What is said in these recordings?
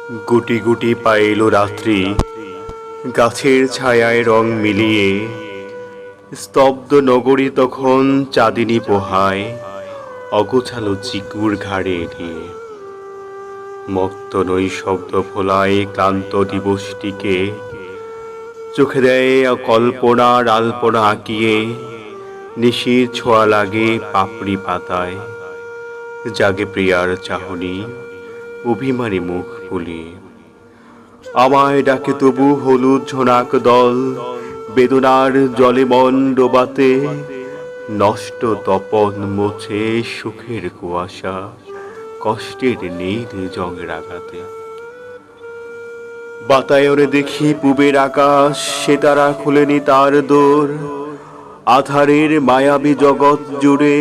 গুটি গুটি পায়ে এলো রাত্রি, গাছের ছায়ায় রং মিলিয়ে। স্তব্ধ নগরী তখন চাঁদিনী পোহায়, অগোছালো চিকুর ঘাড়ে এড়িয়ে। মত্ত নৈশব্দ ফোলায় ক্লান্ত দিবসটিকে, চোখে দেয় কল্পনার আলপনা আঁকিয়ে। নিশির ছোঁয়া লাগে পাপড়ি পাতায়, জাগে প্রিয়ার চাহনি অভিমানী মুখ ফুলিয়ে। আমায় ডাকে তবু হলুদ ঝোনাক দল, বেদনার জলে মন ডোবাতে। নষ্ট তপন মোছে সুখের কুয়াশা, কষ্টের নীল জঙের আঘাতে। বাতায়নে দেখি পুবের আকাশ, সে তারা খুলেনি তার দোর। আধারের মায়াবী জগৎ জুড়ে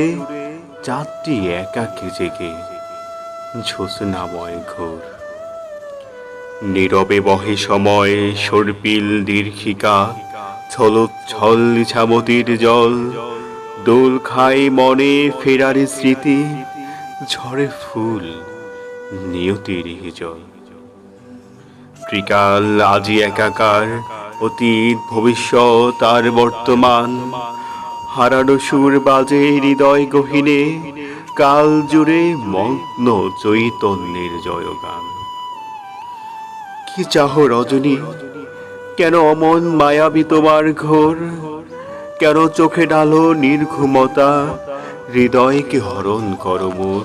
চাঁদটি একাকী জেগে, জ্যোৎস্নাময় ঘোর। নীরবে বহে সময় সর্পিল দীর্ঘিকা, ছলোচ্ছল ইছামতির জল। দোল খায় মনে ফেরার স্মৃতি, ঝরে ফুল নিয়তির হিজল। ত্রিকাল আজি একাকার, অতীত ভবিষ্যৎ আর বর্তমান। হারানো সুর বাজে হৃদয় গহীনে, কাল জুড়ে মগ্ন চৈতন্যের জয়গান। কি চাহ রজনী, কেন অমন মায়াবী তোমার ঘোর? কেন চোখে ডালো নির্ঘুমতা, হৃদয়কে হরণ করো মোর?